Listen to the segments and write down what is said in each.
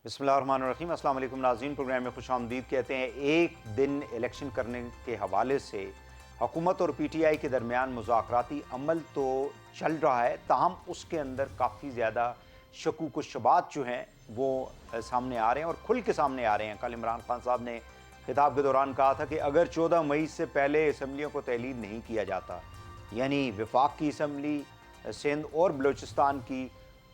बिस्मिल्लाहिर्रहमानिर्रहीम। अस्सलाम वालेकुम नाज़रीन, प्रोग्राम में खुश आमदीद कहते हैं। एक दिन इलेक्शन करने के हवाले से हुकूमत और पीटीआई के दरमियान मुज़ाकराती अमल तो चल रहा है, ताहम उसके अंदर काफ़ी ज़्यादा शकूक व शुबात जो हैं वो सामने आ रहे हैं और खुल के सामने आ रहे हैं। कल इमरान खान साहब ने खिताब के दौरान कहा था कि अगर 14 मई से पहले असम्बलियों को तहलील नहीं किया जाता, यानी वफाक की असम्बली, सिंध और बलूचिस्तान की,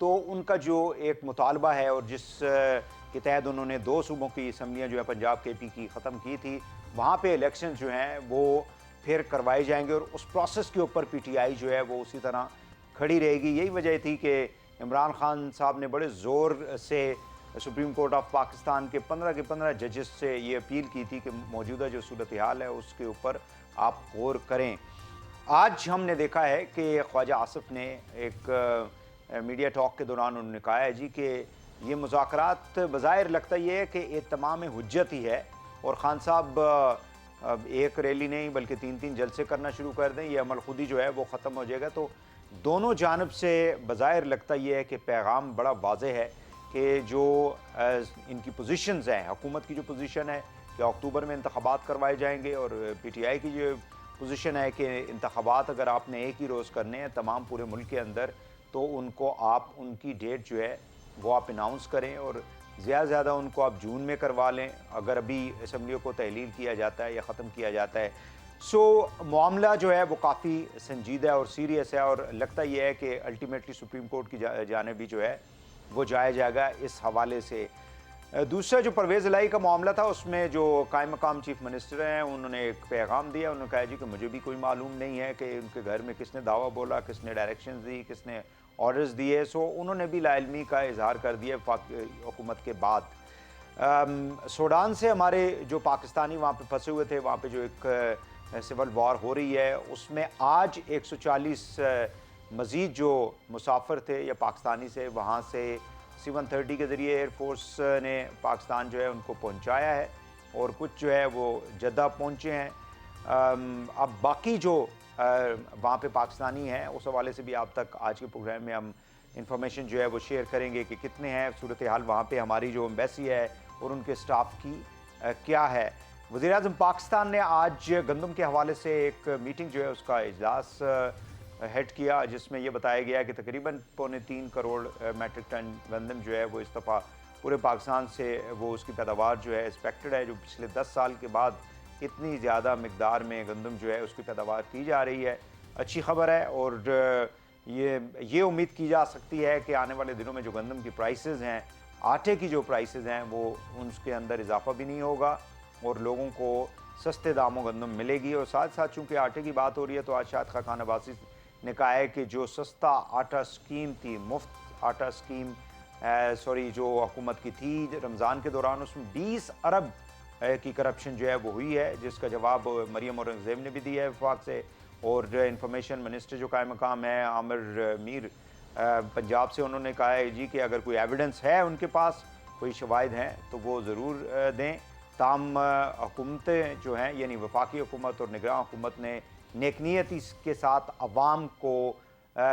तो उनका जो एक मुतालबा है और जिस के तहत उन्होंने दो सूबों की असम्बलियाँ जो है पंजाब के पी की ख़त्म की थी, वहाँ पे इलेक्शन जो हैं वो फिर करवाए जाएंगे और उस प्रोसेस के ऊपर पीटीआई जो है वो उसी तरह खड़ी रहेगी। यही वजह थी कि इमरान खान साहब ने बड़े ज़ोर से सुप्रीम कोर्ट ऑफ पाकिस्तान के 15 जजेस से ये अपील की थी कि मौजूदा जो सूरत हाल है उसके ऊपर आप गौर करें। आज हमने देखा है कि ख्वाजा आसिफ ने एक मीडिया टॉक के दौरान उन्होंने कहा है जी कि ये मुज़ाकरात बज़ाहिर लगता ये है कि इत्माम हुज्जत ही है और ख़ान साहब अब एक रैली नहीं बल्कि 3-3 जलसे करना शुरू कर दें, ये अमल खुद ही जो है वो ख़त्म हो जाएगा। तो दोनों जानब से बज़ाहिर लगता ये है कि पैगाम बड़ा वाज़ेह है कि जो इनकी पोजीशंस हैं, हुकूमत की जो पोजीशन है कि अक्टूबर में इंतखाबात करवाए जाएंगे और पीटीआई की जो पोजीशन है कि इंतखाबात अगर आपने एक ही रोज़ करने हैं तमाम पूरे मुल्क के अंदर, तो उनको आप उनकी डेट जो है वो आप अनाउंस करें और ज़्यादा से ज़्यादा उनको आप जून में करवा लें अगर अभी असम्बलियों को तहलील किया जाता है या ख़त्म किया जाता है। सो मामला जो है वो काफ़ी संजीदा और सीरियस है और लगता यह है कि अल्टीमेटली सुप्रीम कोर्ट की जानिब भी जो है वो जाया जाएगा इस हवाले से। दूसरा जो परवेज़ इलाही का मामला था उसमें जो कायम मकाम चीफ मिनिस्टर हैं उन्होंने एक पैगाम दिया। उन्होंने कहा जी कि मुझे भी कोई मालूम नहीं है कि उनके घर में किसने दावा बोला, किसने डायरेक्शंस दी, किसने ऑर्डर्स दिए। सो उन्होंने भी लाइलमी का इजहार कर दिया हुकूमत के बाद। सूडान से हमारे जो पाकिस्तानी वहाँ पे फंसे हुए थे, वहाँ पे जो एक सिविल वॉर हो रही है उसमें आज 140 मज़ीद जो मुसाफिर थे या पाकिस्तानी से वहाँ से C-130 के ज़रिए एयरफोर्स ने पाकिस्तान जो है उनको पहुँचाया है और कुछ जो है वो जद्दा पहुँचे हैं। अब बाकी जो वहाँ पे पाकिस्तानी हैं उस हवाले से भी आप तक आज के प्रोग्राम में हम इंफॉर्मेशन जो है वो शेयर करेंगे कि कितने हैं, सूरत हाल वहाँ पे हमारी जो एम्बेसी है और उनके स्टाफ की क्या है। वज़ीर-ए-आज़म पाकिस्तान ने आज गंदम के हवाले से एक मीटिंग जो है उसका इजलास हेड किया जिसमें यह बताया गया कि तकरीबन 3.25 करोड़ मैट्रिक टन गंदम जो है वो इस दफ़ा पूरे पाकिस्तान से वो उसकी पैदावार जो है एक्सपेक्टेड है। जो पिछले 10 साल के बाद इतनी ज़्यादा मिकदार में गंदम जो है उसकी पैदावार की जा रही है, अच्छी खबर है। और ये उम्मीद की जा सकती है कि आने वाले दिनों में जो गंदम की प्राइसेस हैं, आटे की जो प्राइसेस हैं वो उसके अंदर इजाफा भी नहीं होगा और लोगों को सस्ते दामों गंदम मिलेगी। और साथ साथ चूँकि आटे की बात हो रही है तो आज शाद खान अब्बासी ने कहा है कि जो सस्ता आटा स्कीम थी, मुफ्त आटा स्कीम जो हुकूमत की थी रमज़ान के दौरान, उसमें 20 अरब की करप्शन जो है वो हुई है, जिसका जवाब मरियम औरंगज़ेब ने भी दिया है वफाक से। और इंफॉर्मेशन मिनिस्टर जो कायम मकाम है आमिर मीर पंजाब से, उन्होंने कहा है जी कि अगर कोई एविडेंस है उनके पास, कोई शवाहिद हैं तो वो ज़रूर दें। ताम हुकूमतें जो हैं यानी वफाकी हुकूमत और निगरान हुकूमत ने नेकनीयती के साथ अवाम को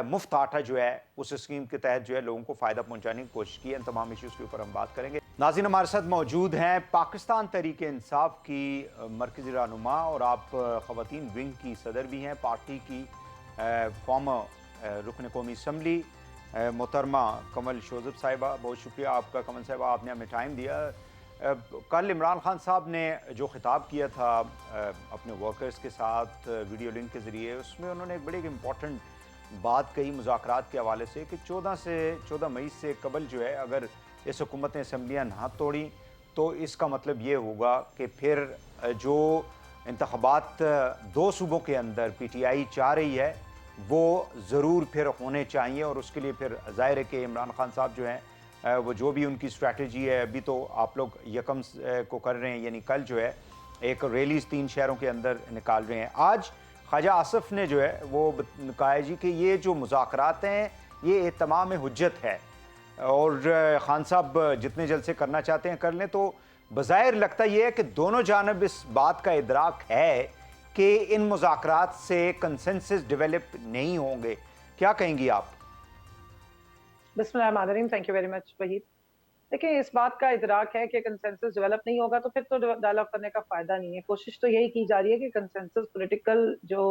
मुफ्त आटा जो है उस स्कीम के तहत जो है लोगों को फ़ायदा पहुंचाने की कोशिश की है। इन तमाम इश्यूज़ के ऊपर हम बात करेंगे। नाज़रीन हमारे साथ मौजूद हैं पाकिस्तान तहरीक इंसाफ की मरकज़ी रहनुमा और आप ख़वातीन विंग की सदर भी हैं, पार्टी की फॉर्मर रुकन कौमी असम्बली मोहतरमा कमल शोज़ब साहिबा। बहुत शुक्रिया आपका कमल साहिबा, आपने हमें टाइम दिया। कल इमरान खान साहब ने जो ख़िताब किया था अपने वर्कर्स के साथ वीडियो लिंक के ज़रिए, उसमें उन्होंने एक बड़ी इम्पॉर्टेंट बात कही मुज़ाकरात के हवाले से कि 14 मई से कबल जो है अगर इस हुकूमत ने असम्बलियाँ ना तोड़ी तो इसका मतलब ये होगा कि फिर जो इंतखाबात दो सूबों के अंदर पीटीआई चाह रही है वो ज़रूर फिर होने चाहिए। और उसके लिए फिर ज़ाहिर है कि इमरान खान साहब जो हैं वो जो भी उनकी स्ट्रैटेजी है, अभी तो आप लोग यकम को कर रहे हैं यानी कल जो है एक रैलीज 3 शहरों के अंदर निकाल रहे हैं। आज ख्वाजा आसिफ ने जो है वो कहा है जी कि ये जो मुज़ाकरात हैं ये इत्माम हुज्जत है और खान साहब जितने जल्द से करना चाहते हैं कर लें। तो बज़ाहिर लगता यह है कि दोनों जानब इस बात का इदराक है कि इन मुज़ाकरात से कंसेंसस डेवलप नहीं होंगे। क्या कहेंगी आप? बिस्मिल्लाहिर्रहमानिर्रहीम। Thank you very much Waheed. देखिए, इस बात का इदराक है कि कंसेंसस डेवलप नहीं होगा तो फिर तो डायलॉग करने का फायदा नहीं है। कोशिश तो यही की जा रही है कि कंसेंसस पॉलिटिकल जो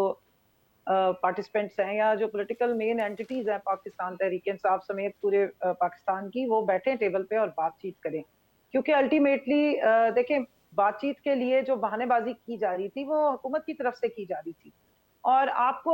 पार्टिसिपेंट्स हैं या जो पॉलिटिकल मेन एंटिटीज हैं पाकिस्तान तहरीक इंसाफ समेत पूरे पाकिस्तान की, वो बैठे टेबल पे और बातचीत करें। क्योंकि अल्टीमेटली देखें, बातचीत के लिए जो बहानेबाजी की जा रही थी वो हुकूमत की तरफ से की जा रही थी। और आपको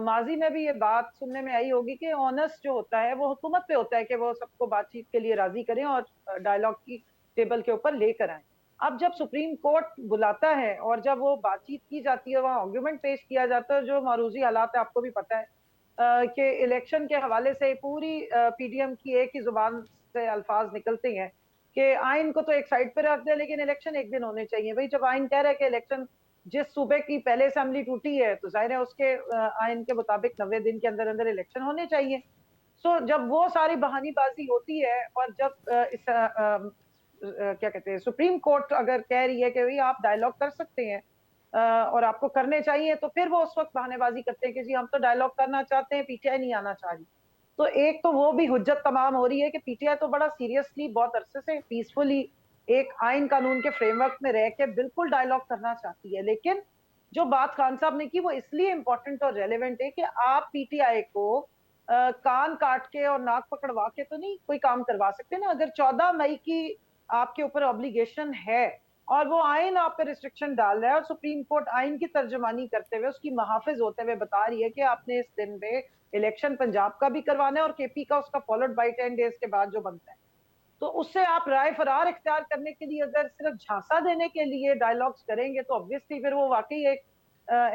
माजी में भी ये बात सुनने में आई होगी कि ऑनर्स जो होता है वो हुकूमत पे होता है कि वो सबको बातचीत के लिए राजी करें और डायलॉग की टेबल के ऊपर लेकर आए। अब जब सुप्रीम कोर्ट बुलाता है और जब वो बातचीत की जाती है, वहां आर्ग्यूमेंट पेश किया जाता है, जो मारूजी हालात है आपको भी पता है कि इलेक्शन के हवाले से पूरी पीडीएम की एक ही जुबान से अल्फाज निकलते हैं कि आइन को तो एक साइड पे रख दे लेकिन इलेक्शन एक दिन होने चाहिए। भाई, जब आइन कह रहा है कि इलेक्शन जिस सूबे की पहले असेंबली टूटी है तो जाहिर है उसके आइन के मुताबिक 90 दिन के अंदर अंदर इलेक्शन होने चाहिए। सो जब वो सारी बहानीबाजी होती है और जब क्या कहते हैं, सुप्रीम कोर्ट अगर कह रही है कि भाई आप डायलॉग कर सकते हैं और आपको करने चाहिए, तो फिर वो उस वक्त बहानेबाजी करते हैं कि जी हम तो डायलॉग करना चाहते हैं, पीटीआई नहीं आना चाह रही। तो एक तो वो भी हुज्जत तमाम हो रही है कि पीटीआई तो बड़ा सीरियसली बहुत अरसे से पीसफुली एक आइन कानून के फ्रेमवर्क में रह के बिल्कुल डायलॉग करना चाहती है, लेकिन जो बात खान साहब ने की वो इसलिए इंपॉर्टेंट और रेलेवेंट है कि आप पीटीआई को कान काट के और नाक पकड़वा के तो नहीं कोई काम करवा सकते ना। अगर 14 मई की आपके ऊपर ऑब्लिगेशन है और वो आइन आप पे रिस्ट्रिक्शन डाल रहा है और सुप्रीम कोर्ट आइन की तर्जुमानी करते हुए उसकी महाफिज होते हुए बता रही है कि आपने इस दिन पे इलेक्शन पंजाब का भी करवाना है और केपी का उसका फॉलोड बाई 10 डेज के बाद जो बनता है, तो उससे आप राय फरार इख्तियार करने के लिए अगर सिर्फ झांसा देने के लिए डायलॉग्स करेंगे तो ऑब्वियसली फिर वो वाकई एक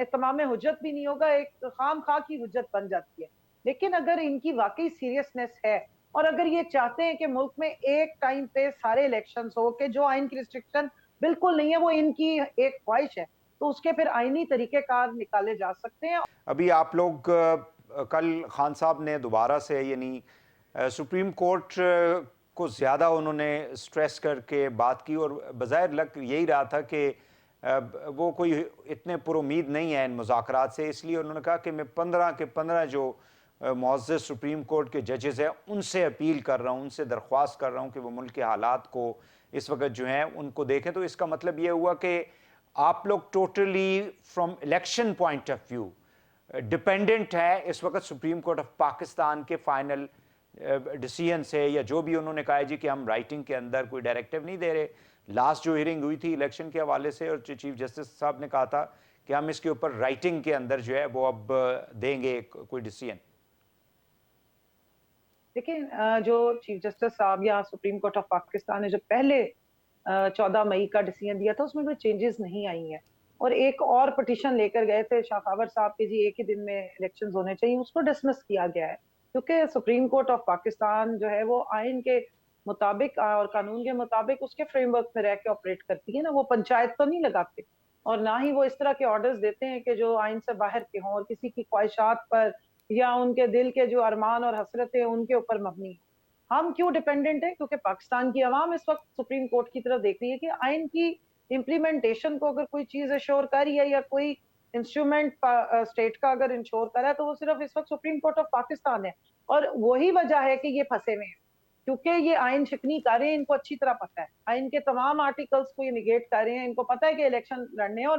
इत्माम हुज्जत भी नहीं होगा, एक खाम खा की हुज्जत बन जाती है। लेकिन अगर इनकी वाकई सीरियसनेस है और अगर ये चाहते हैं कि मुल्क में एक टाइम पे सारे इलेक्शंस हो कि जो आइन की रिस्ट्रिक्शन बिल्कुल नहीं है वो इनकी एक ख्वाहिश है, तो उसके फिर आइनी तरीकेकार निकाले जा सकते हैं। अभी आप लोग कल खान साहब ने दोबारा से यानी सुप्रीम कोर्ट को ज़्यादा उन्होंने स्ट्रेस करके बात की और बज़ाहिर लग यही रहा था कि वो कोई इतने पुरुमीद नहीं है इन मुज़ाकरात से, इसलिए उन्होंने कहा कि मैं 15 के 15 जो मुअज़्ज़ज़ सुप्रीम कोर्ट के जजेस हैं उनसे अपील कर रहा हूँ, उनसे दरख्वास्त कर रहा हूँ कि वो मुल्क के हालात को इस वक्त जो हैं उनको देखें। तो इसका मतलब ये हुआ कि आप लोग totally from election point of view dependent है इस वक्त सुप्रीम कोर्ट ऑफ पाकिस्तान के फाइनल डिसीजन से, या जो भी उन्होंने कहा है जी कि हम राइटिंग के अंदर कोई डायरेक्टिव नहीं दे रहे। लास्ट जो हियरिंग हुई थी इलेक्शन के हवाले से और चीफ जस्टिस साहब ने कहा था कि हम इसके ऊपर राइटिंग के अंदर जो है वो अब देंगे कोई डिसीजन। देखिए, जो चीफ जस्टिस साहब या सुप्रीम कोर्ट ऑफ पाकिस्तान ने जो पहले 14 मई का डिसीजन दिया था उसमें कोई चेंजेस नहीं आई हैं और एक और पिटीशन लेकर गए थे शाखावर साहब के जी एक ही दिन में इलेक्शंस होने चाहिए, उसको डिसमिस किया गया है क्योंकि सुप्रीम कोर्ट ऑफ पाकिस्तान जो है वो आइन के मुताबिक और कानून के मुताबिक उसके फ्रेमवर्क में रह के ऑपरेट करती है ना। वो पंचायत तो नहीं लगाते और ना ही वो इस तरह के ऑर्डर्स देते हैं कि जो आइन से बाहर के हों और किसी की ख्वाहिशात पर या उनके दिल के जो अरमान और हसरतें उनके ऊपर मबनी है। हम क्यों डिपेंडेंट है? क्योंकि पाकिस्तान की आवाम इस वक्त सुप्रीम कोर्ट की तरफ देख रही है कि आइन की इम्प्लीमेंटेशन को अगर कोई चीज इंश्योर कर रही है या कोई इंस्ट्रूमेंट स्टेट का अगर इंश्योर करा है तो वो सिर्फ इस वक्त सुप्रीम कोर्ट ऑफ पाकिस्तान है। और वही वजह है कि ये फंसे हुए हैं क्योंकि ये आइन शिकनी कर रहे हैं, इनको अच्छी तरह पता है, आइन के तमाम आर्टिकल्स को ये निगेट कर रहे हैं, इनको पता है कि इलेक्शन लड़ने हैं। और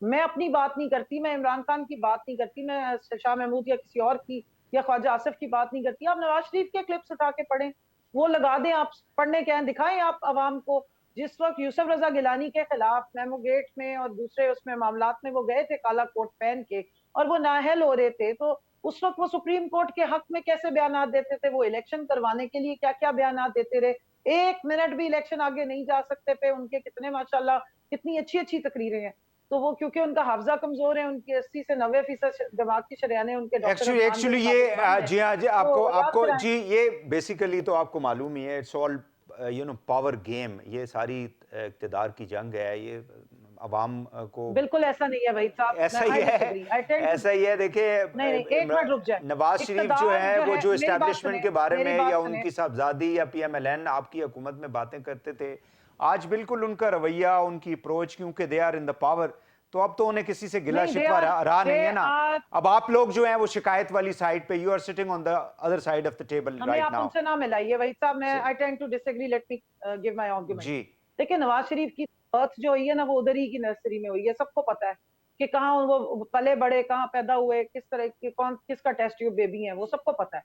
मैं अपनी बात नहीं करती, मैं इमरान खान की बात नहीं करती, मैं शाह महमूद या किसी और की या ख्वाजा आसिफ की बात नहीं करती। आप नवाज शरीफ के क्लिप्स उठा के पढ़ें, वो लगा दें, आप पढ़ने क्या है दिखाएं आप अवाम को। जिस वक्त यूसुफ रजा गिलानी के खिलाफ मेमो गेट में और दूसरे उसमें मामलात में वो गए थे काला कोट पहन के और वो नाअहल हो रहे थे, तो उस वक्त वो सुप्रीम कोर्ट के हक में कैसे बयान देते थे, वो इलेक्शन करवाने के लिए क्या क्या बयान देते रहे। 1 मिनट भी इलेक्शन आगे नहीं जा सकते पे उनके कितने माशाल्लाह कितनी अच्छी अच्छी तकरीरें हैं। तो वो क्योंकि उनका हाफजा कमजोर है, उनकी 80 से 90% दिमाग की शरेयाने उनके डॉक्टर एक्चुअली अदनान एक्चुअली के ये मुताबिक बंद है। जी हाँ जी, तो आपको याद आपको कराएं। जी ये बेसिकली तो आपको मालूम ही है, इट्स ऑल पावर गेम। ये सारी इक़्तिदार की जंग है, ये अवाम को बिल्कुल ऐसा नहीं है भाई साहब, मैं ऐसा ही आई है। Disagree, I tend to. ऐसा ही है, देखिए नहीं नहीं, एक मिनट रुक जाए। नवाज शरीफ जो इक्तदार है जो वो है, जो मेरी बात इस्टेब्लिशमेंट सुने, के बारे मेरी में बात या सुने। उनकी साहबजादी या पीएमएलएन आपकी हुकूमत में बातें करते थे, आज बिल्कुल उनका रवैया, उनकी अप्रोच, क्योंकि they are in the power, तो अब तो उन्हें किसी से गिला नहीं, शिकवा रहा नहीं है ना। are, अब आप लोग जो हैं वो शिकायत वाली साइड पे, you are sitting on the other side of the table हमें राइट आप नाउ। उनसे ना मिलाइए वही साहब, मैं से I tend to disagree, let me give my argument. जी देखिए, नवाज शरीफ की बर्थ जो हुई है ना, वो उधर ही की नर्सरी में हुई है, सबको पता है कि कहाँ वो पले बड़े, कहाँ पैदा हुए, किस तरह के, कौन किसका टेस्ट ट्यूब बेबी है, वो सबको पता है।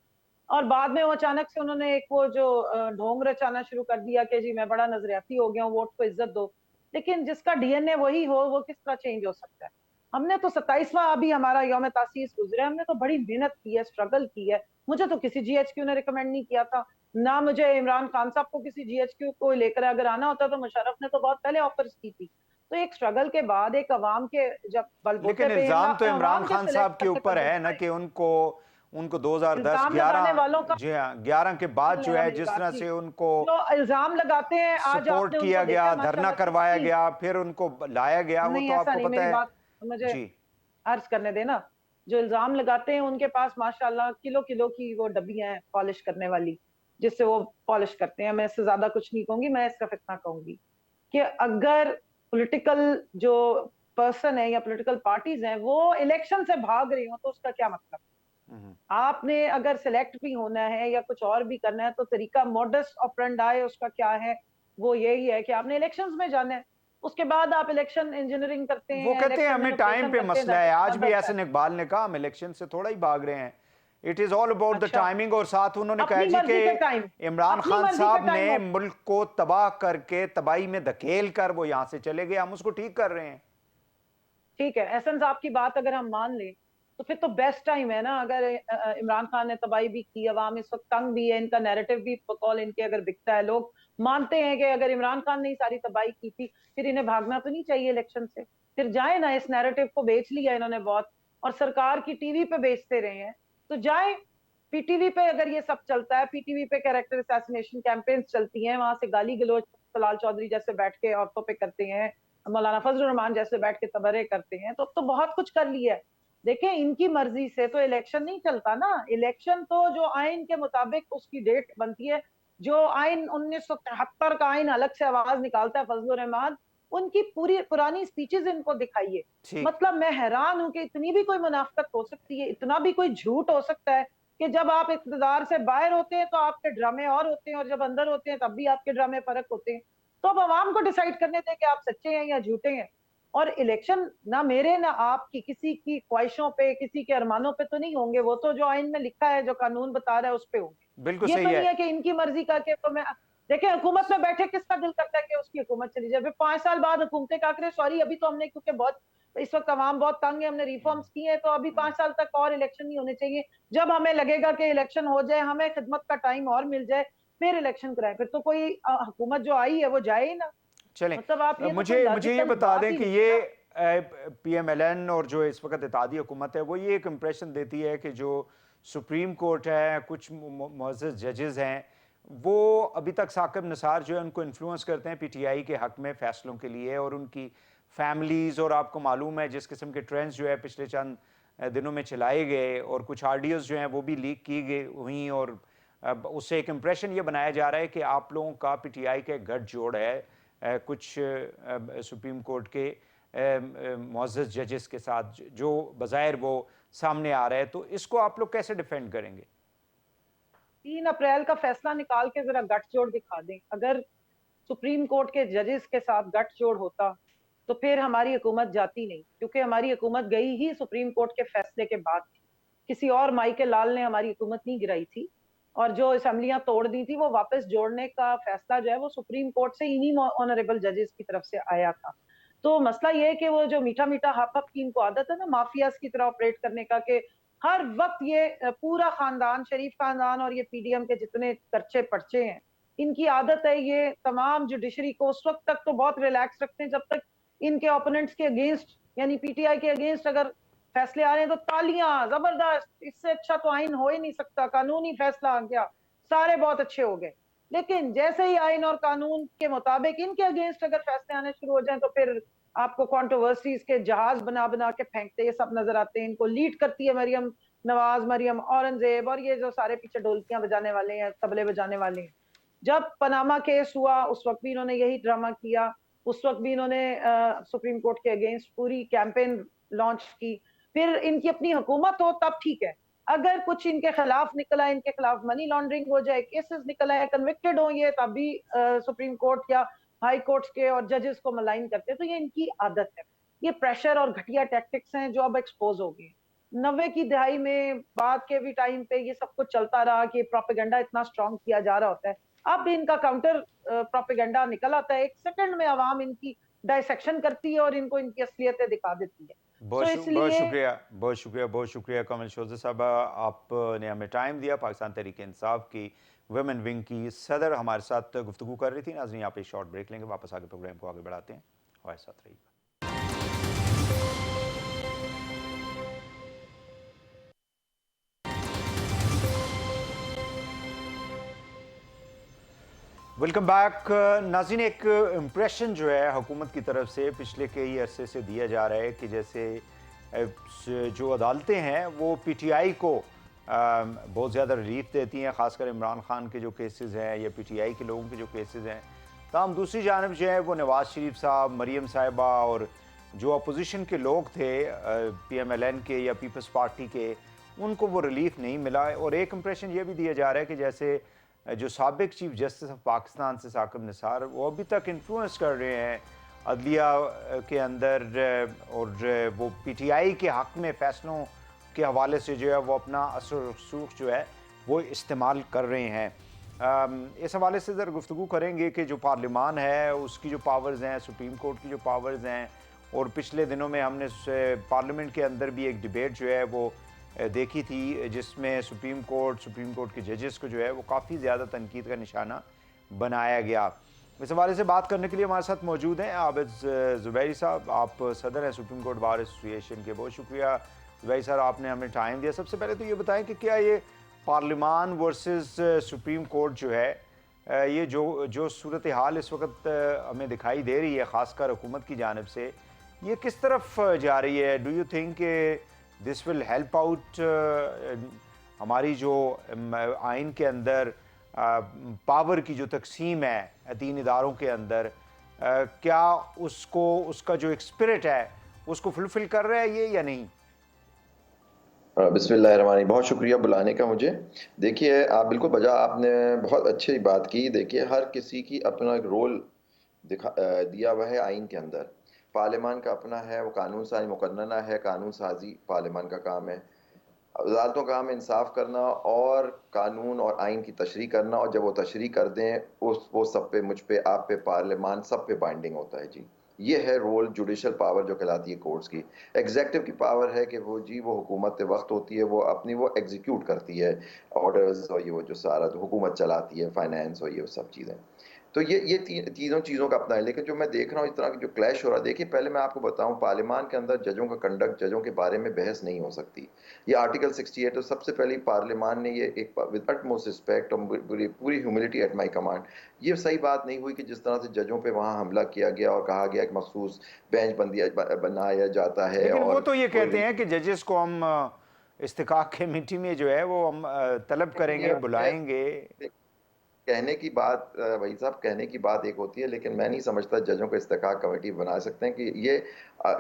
और बाद में वो अचानक से उन्होंने एक वो जो ढोंग रचाना शुरू कर दिया कि जी मैं बड़ा नजरियाती हो गया हूँ, वोट को इज्जत दो। लेकिन जिसका डीएनए वही हो, वो किस तरह चेंज हो सकता है? हमने तो 27वां अभी हमारा यौम तासीस गुजरा है, हमने तो बड़ी मेहनत की है, स्ट्रगल की है। मुझे तो किसी जीएचक्यू ने रिकमेंड नहीं किया था, ना मुझे इमरान खान साहब को किसी जीएचक्यू को लेकर अगर आना होता तो मुशर्रफ ने तो बहुत पहले ऑफर्स की थी। तो एक स्ट्रगल के बाद एक अवाम के जब बलबूते लेकिन पे इल्जाम तो इमरान अवाम जो खान सिलेक्ट साहब के करके ऊपर है ना बलबूते कि उनको उनको 2010 इल्जाम लगाने 11, वालों का, जी हाँ 11 के बाद जो है मेरी जिस बात तरह की, से उनको जो इल्जाम लगाते हैं आज सपोर्ट आपने किया उनको गया, देखा है धरना माशाल्लाह करवाया कितनी। गया, फिर उनको लाया गया, वो नहीं, तो ऐसा आपको नहीं, पता मेरी है। बात मुझे जी अर्ज करने देना। जो इल्जाम लगाते हैं उनके पास माशाल्लाह किलो किलो की वो डब्बियां हैं पॉलिश करने वाली, जिससे वो पॉलिश करते हैं। मैं इससे ज्यादा कुछ नहीं कहूंगी, मैं सिर्फ इतना कहूंगी कि अगर पॉलिटिकल जो पर्सन है या पॉलिटिकल पार्टीज हैं वो इलेक्शन से भाग रही हो तो उसका क्या मतलब? हम्म, आपने अगर सिलेक्ट भी होना है या कुछ और भी करना है तो तरीका मोडस ऑपरेंडाई उसका क्या है? वो यही है कि आपने इलेक्शंस में जाना है, उसके बाद आप इलेक्शन इंजीनियरिंग करते वो हैं, कहते हैं इलेक्शन हमें टाइम मैनिपुलेशन पे करते हैं, मसला दैट है। इज आज भी अनदर एहसन फैक्ट। इकबाल ने कहा हम इलेक्शन से थोड़ा ही भाग रहे हैं, it is all about the अच्छा, टाइमिंग। और साथ उन्होंने कहा अपनी जी कि मर्जी का टाइम, इमरान अपनी खान मर्जी का साहब ने टाइम हो। मुल्क को तबाह करके तबाही में धकेल कर वो यहां से चले गए, हम उसको ठीक कर रहे हैं। ठीक है, एहसन साहब की बात अगर हम मान लें तो फिर तो बेस्ट टाइम है ना। अगर इमरान खान ने तबाही भी की, अवाम इस वक्त तंग भी है, इनका नैरेटिव भी बकौल इनके अगर बिकता है, लोग मानते हैं कि अगर इमरान खान ने ही सारी तबाही की थी, फिर इन्हें भागना तो नहीं चाहिए इलेक्शन से। फिर जाए ना, इस नैरेटिव को बेच लिया इन्होंने बहुत, और सरकार की टीवी पे बेचते रहे हैं, तो जाए पीटीवी पे। अगर ये सब चलता है, पीटीवी पे कैरेक्टर असैसिनेशन कैंपेन्स चलती हैं, वहां से गाली गलौज सलाल चौधरी जैसे बैठ के औरतों पे करते हैं, मौलाना फजल रहमान जैसे बैठ के तबरे करते हैं, तो अब तो बहुत कुछ कर लिया है। देखें, इनकी मर्जी से तो इलेक्शन नहीं चलता ना। इलेक्शन तो जो आइन के मुताबिक उसकी डेट बनती है, जो आइन 1973 का आइन अलग से आवाज निकालता है फजल रहमान, उनकी पूरी पुरानी स्पीचेस इनको दिखाइए। ठीक। मतलब मैं हैरान हूं कि इतनी भी कोई मुनाफिकत हो सकती है, इतना भी कोई झूठ हो सकता है कि जब आप इक़्तिदार से बाहर होते हैं तो आपके ड्रामे और होते हैं, और जब अंदर होते हैं तब भी आपके ड्रामे फर्क होते हैं। तो अब आवाम को डिसाइड करने दें कि आप सच्चे हैं या झूठे हैं। और इलेक्शन ना मेरे ना आपकी किसी की ख्वाहिशों पे, किसी के अरमानों पे तो नहीं होंगे, वो तो जो आइन में लिखा है, जो कानून बता रहा है, उस पे बिल्कुल होंगे। ये सही तो है। नहीं है कि इनकी मर्जी करके तो मैं देखिए, हुकूमत में बैठे किसका दिल करता है कि उसकी हुकूमत चली जाए? फिर 5 साल बाद हुकूमतें क्या करें, सॉरी अभी तो हमने, क्योंकि बहुत इस वक्त अवाम बहुत तंग है, हमने रिफॉर्म्स किए हैं, तो अभी 5 साल तक और इलेक्शन नहीं होने चाहिए। जब हमें लगेगा कि इलेक्शन हो जाए, हमें खिदमत का टाइम और मिल जाए, फिर इलेक्शन कराए। फिर तो कोई हुकूमत जो आई है वो जाए ही ना। चलें, मतलब आप, ये तो कोई मुझे मुझे ये लॉजिकल बता बात दें ही कि नहीं है ये ना। पीएमएलएन और जो इस वक्त इत्तेहादी हुकूमत है वो ये एक इम्प्रेशन देती है कि जो सुप्रीम कोर्ट है, कुछ मुअज़्ज़ज़ जजेस हैं, वो अभी तक साकिब निसार जो है उनको इन्फ्लुएंस करते हैं पीटीआई के हक में फ़ैसलों के लिए, और उनकी फैमिलीज़, और आपको मालूम है जिस किस्म के ट्रेंड्स जो है पिछले चंद दिनों में चलाए गए, और कुछ ऑडियोज़ जो हैं वो भी लीक की गई हुई, और अब उससे एक इम्प्रेशन ये बनाया जा रहा है कि आप लोगों का पीटीआई का एक गठजोड़ है कुछ सुप्रीम कोर्ट के मुअज़्ज़ज़ जजेस के साथ, जो बज़ाहिर वो सामने आ रहा है। तो इसको आप लोग कैसे डिफेंड करेंगे? 3 अप्रैल का फैसला निकाल के जरा गठजोड़ दिखा दें। अगर सुप्रीम कोर्ट के जजेस के साथ गठजोड़ होता तो फिर हमारी हुकूमत जाती नहीं, क्योंकि हमारी हुकूमत गई ही सुप्रीम कोर्ट के फैसले के बाद थी। किसी और माई के लाल ने हमारी हुकूमत नहीं गिराई थी, और जो असेंबलियां तोड़ दी थी वो वापस जोड़ने का फैसला जो है वो सुप्रीम कोर्ट से इन्हीं ऑनरेबल जजेस की तरफ से आया था। तो मसला ये है कि वो जो मीठा मीठा हप हप की इनको आदत है ना, माफियाज की तरह ऑपरेट करने का, कि हर वक्त ये पूरा खानदान, शरीफ खानदान और ये पीडीएम के जितने कच्चे पर्चे हैं, इनकी आदत है ये तमाम जुडिशरी को उस वक्त तक तो बहुत रिलैक्स रखते हैं जब तक इनके ओपोनेंट्स के अगेंस्ट, यानी पीटीआई के अगेंस्ट अगर फैसले आ रहे हैं तो तालियां, जबरदस्त, इससे अच्छा तो आइन हो ही नहीं सकता, कानूनी फैसला आ गया, सारे बहुत अच्छे हो गए। लेकिन जैसे ही आइन और कानून के मुताबिक इनके अगेंस्ट अगर फैसले आने शुरू हो जाएं तो फिर आपको कंट्रोवर्सीज के जहाज बना बना के फेंकते ये सब नजर आते हैं। इनको लीड करती है मरियम नवाज, मरियम औरंगजेब, और ये जो सारे पीछे ढोलकियां बजाने वाले हैं, तबले बजाने वाले हैं। जब पनामा केस हुआ उस वक्त भी इन्होंने यही ड्रामा किया। उस वक्त भी इन्होंने सुप्रीम कोर्ट के अगेंस्ट पूरी कैंपेन लॉन्च की। फिर इनकी अपनी हुकूमत हो तब ठीक है, अगर कुछ इनके खिलाफ निकला, इनके खिलाफ मनी लॉन्ड्रिंग हो जाए, केसेस निकल आए, कन्विक्टेड हो ये, तब भी सुप्रीम कोर्ट या हाई कोर्ट्स के और जजेस को मलाइन करते हैं। तो ये इनकी आदत है, ये प्रेशर और घटिया टैक्टिक्स हैं जो अब एक्सपोज हो गई। 90 की दहाई में बाद के भी टाइम पे ये सब कुछ चलता रहा कि प्रोपेगेंडा इतना स्ट्रांग किया जा रहा होता है। अब भी इनका काउंटर प्रोपेगेंडा निकल आता है, एक सेकंड में आवाम इनकी डायसेक्शन करती है और इनको इनकी असलियतें दिखा देती है। सो बहुत इसलिए शुक्रिया, बहुत शुक्रिया, बहुत शुक्रिया कमल शोज़ा साहबा, आपने हमें टाइम दिया। पाकिस्तान तहरीक इंसाफ की वुमेन विंग की सदर हमारे साथ गुफ्तगू कर रही थी। नाज़रीन, आप एक शॉर्ट ब्रेक लेंगे, वापस आगे प्रोग्राम को आगे बढ़ाते हैं। हमारे साथ रहिएगा। Welcome back. नाज़रीन, एक इम्प्रेशन जो है हुकूमत की तरफ से पिछले कई अरसे से दिया जा रहा है कि जैसे जो अदालतें हैं वो पीटीआई को बहुत ज़्यादा रिलीफ देती हैं, ख़ासकर इमरान खान के जो केसेस हैं या पीटीआई के लोगों के जो केसेस हैं। तमाम दूसरी जानब जो है वो नवाज शरीफ साहब, मरीम साहिबा और जो अपोजिशन के लोग थे पीएमएलएन के या पीपल्स पार्टी के, उनको वो रिलीफ नहीं मिला। और एक इम्प्रेशन ये भी दिया जा रहा है कि जैसे जो साबिक चीफ जस्टिस ऑफ पाकिस्तान से साकिब निसार, वो अभी तक इन्फ्लुएंस कर रहे हैं अदलिया के अंदर, और वो पीटीआई के हक़ में फ़ैसलों के हवाले से जो है वो अपना असर रसूख जो है वो इस्तेमाल कर रहे हैं। इस हवाले से ज़रा गुफ्तगू करेंगे कि जो पार्लिमान है उसकी जो पावर्स हैं, सुप्रीम कोर्ट की जो पावर्स हैं, और पिछले दिनों में हमने पार्लियामेंट के अंदर भी एक डिबेट जो है वो देखी थी जिसमें सुप्रीम कोर्ट के जजेस को जो है वो काफ़ी ज़्यादा तनकीद का निशाना बनाया गया। इस हवाले से बात करने के लिए हमारे साथ मौजूद हैं आबिद ज़ुबैरी साहब, आप सदर हैं सुप्रीम कोर्ट बार एसोसिएशन के। बहुत शुक्रिया ज़ुबैरी साहब, आपने हमें टाइम दिया। सबसे पहले तो ये बताएं कि क्या ये पार्लिमान वर्सेस सुप्रीम कोर्ट जो है, ये जो सूरत हाल इस वक्त हमें दिखाई दे रही है ख़ासकर हुकूमत की जानिब से, ये किस तरफ जा रही है? Do you think this will help out हमारी जो आइन के अंदर पावर की जो तकसीम है तीन इदारों के अंदर, क्या उसका जो एक स्पिरिट है उसको फुलफिल कर रहा है ये या नहीं? बिस्मिल्लाहिर्रहमानिर्रहीम, बहुत शुक्रिया बुलाने का मुझे। देखिए, आप बिल्कुल बजा, आपने बहुत अच्छी बात की। देखिए, हर किसी की अपना एक रोल दिया हुआ है आइन के अंदर। पार्लियामान का अपना है, वो कानून साज़ी मुकन्नना है, कानून साज़ी पार्लियामान का काम है। अदालतों का काम है इंसाफ करना और कानून और आइन की तशरीह करना, और जब वो तशरीह कर दें वो सब पे, मुझ पे, आप पे, पार्लियामान सब पे बाइंडिंग होता है जी। ये है रोल जुडिशल पावर जो कहलाती है कोर्ट्स की। एग्जीक्यूटिव की पावर है कि वो हुकूमत वक्त होती है, वो अपनी वो एग्जीक्यूट करती है ऑर्डर्स, और ये वो जो सारा हुकूमत चलाती है, फाइनेंस और ये सब चीज़ें। तो ये तीनों चीज़ों का अपना है। लेकिन जो मैं देख रहा हूँ इस तरह की जो क्लैश हो रहा है, देखिए पहले मैं आपको बताऊं, पार्लियामान के अंदर जजों का कंडक्ट, जजों के बारे में बहस नहीं हो सकती। ये आर्टिकल 68, तो सबसे पहले पार्लियामान ने ये एक विद अटमोस्ट रिस्पेक्ट और पूरी ह्यूमिलिटी एट माई कमांड, ये सही बात नहीं हुई कि जिस तरह से जजों पे वहाँ हमला किया गया और कहा गया कि मखसूस बेंच बनाया जाता है। लेकिन वो और तो ये कहते हैं कि जजेस को हम इस्तिकाक कमेटी में जो है वो हम तलब करेंगे, बुलाएंगे। कहने की बात भाई साहब, कहने की बात एक होती है, लेकिन मैं नहीं समझता जजों को इस्तेकाक कमेटी बना सकते हैं कि ये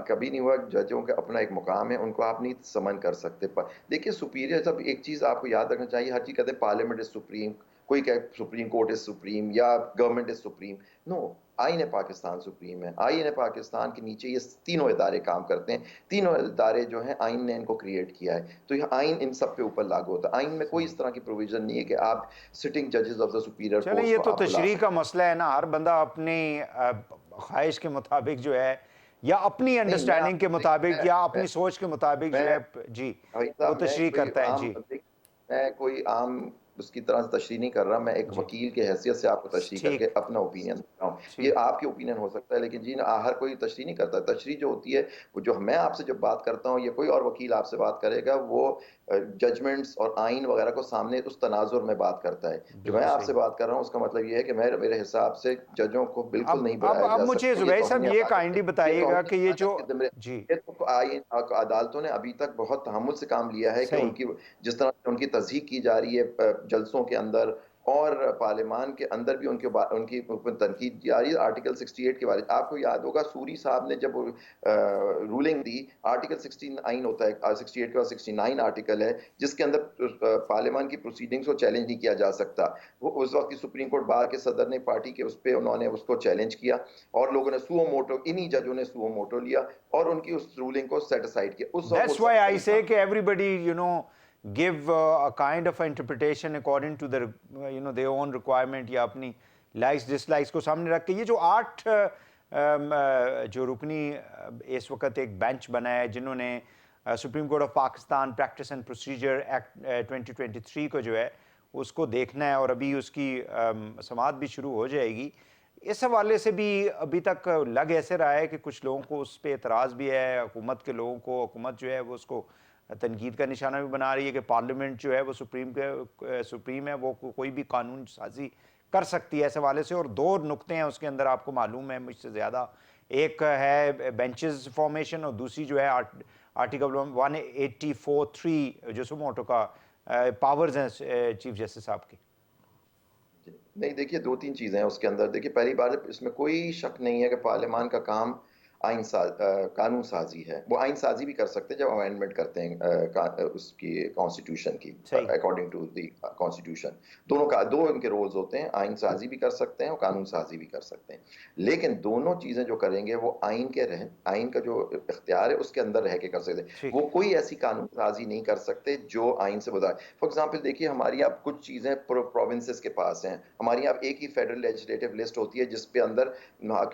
कभी नहीं हुआ। जजों का अपना एक मुकाम है, उनको आप नहीं समन कर सकते। पर देखिए, सुपीरियर, सब एक चीज़ आपको याद रखना चाहिए, हर चीज़ कहते हैं पार्लियामेंट इज सुप्रीम, कोई कहे सुप्रीम कोर्ट इज सुप्रीम या गवर्नमेंट इज सुप्रीम। नो, आईन पाकिस्तान सुप्रीम है। आईन पाकिस्तान के नीचे ये तीनों इदारे काम करते हैं। तीनों इदारे जो हैं, आईन ने इनको क्रिएट किया है, तो यह आईन इन सब पे ऊपर लागू होता है। आईन में कोई इस तरह की प्रोविजन नहीं है कि आप सिटिंग जजेस ऑफ द सुपीरियर चलें, कोर्ट्स ये को तो आप बुला तशरीह का सकते मसला है ना, हर बंदा अपनी ख्वाहिश के मुताबिक जो है या अपनी हैं। नहीं, मैं अंडरस्टैंडिंग के आपको मुताबिक या मैं अपनी सोच के मुताबिक जो मैं है जी भाई वो साहब, तशरीह करता है। जी मैं कोई आम उसकी तरह से तशरीह नहीं कर रहा। मैं एक जी, वकील की हैसियत से आपको तशरीह करके ठीक अपना ओपिनियन दे रहा हूँ। ये ठीक। आपके ओपिनियन हो सकता है, लेकिन जी हर कोई तशरीह नहीं करता। तशरीह जो होती है, वो जो मैं आपसे जब बात करता हूँ या कोई और वकील आपसे बात करेगा, वो जजमेंट्स और आइन वगैरह को सामने उस तनाजुर में बात करता है। जो मैं बिल्कुल आपसे सही। बात कर रहा हूँ, उसका मतलब ये है कि मेरे हिसाब से जजों को बिल्कुल नहीं अब बुलाया अब जा मुझे सकता। ये जुबैर साहब तौहीन ये अदालत काइंडली ये बताइएगा तौहीन कि ये जो अदालत के ज़िम्मे, जी ये तो आइन अदालतों ने अभी तक बहुत तहम्मुल से काम लिया है कि सही उनकी जिस तरह से उनकी तस्दीक की जा रही है जलसों के अंदर, और पार्लियामान के अंदर भी उनकी ऊपर तनकीद जारी है आर्टिकल 68 के बारे में। आपको याद होगा सूरी साहब ने जब रूलिंग दी, आर्टिकल 69 होता है, 68 का 69 आर्टिकल है जिसके अंदर पार्लियामान की प्रोसीडिंग्स को चैलेंज नहीं किया जा सकता। वो उस वक्त की सुप्रीम कोर्ट बार के सदर ने पार्टी के उस पे उन्होंने उसको चैलेंज किया और लोगों ने सुओ मोटो, इन्हीं जजों ने सुओ मोटो लिया और उनकी उस रूलिंग को सेट असाइड किया। उस वक्त वो That's why I सही say था। कि everybody, give a kind of interpretation according to their, their own requirement या अपनी likes dislikes को सामने रख के ये जो 8 जो रुकनी इस वक्त एक बेंच बना है जिन्होंने supreme court of Pakistan practice and procedure act 2023 को जो है उसको देखना है और अभी उसकी समाअत भी शुरू हो जाएगी। इस हवाले से भी अभी तक लग ऐसे रहा है कि कुछ लोगों को उस पर एतराज़ भी है, हुकूमत के लोगों को, हुकूमत जो है वो उसको तनकीद का निशाना भी बना रही है कि पार्लियामेंट जो है वो सुप्रीम है, वो कोई भी कानून साजी कर सकती है इस हवाले से। और 2 नुक्ते हैं उसके अंदर, आपको मालूम है मुझसे ज़्यादा, एक है बेंचेस फॉर्मेशन और दूसरी जो है आर्टिकल 184(3) जो सुमोटो का पावर्स हैं चीफ जस्टिस साहब की। नहीं, देखिए 2-3 चीज़ें हैं उसके अंदर। देखिए पहली बात, इसमें कोई शक नहीं है कि पार्लियामान का काम कानून साजी है। वो आइन साजी भी कर सकते हैं जब अमेंडमेंट करते हैं उसकी कॉन्स्टिट्यूशन की, सही। According to the constitution. दो इनके रोल्स होते हैं, आइन साजी भी कर सकते हैं और कानून साजी भी कर सकते हैं। लेकिन दोनों चीज़ें जो करेंगे वो आइन का जो इख्तियार है उसके अंदर रह के कर सकते हैं। ठीक वो है। कोई ऐसी कानून साजी नहीं कर सकते जो आइन से बता। फॉर एग्जाम्पल देखिए, हमारी यहाँ कुछ चीज़ें प्रोविंसेस के पास हैं। हमारी यहाँ एक ही फेडरल लेजिस्लेटिव लिस्ट होती है जिसपे अंदर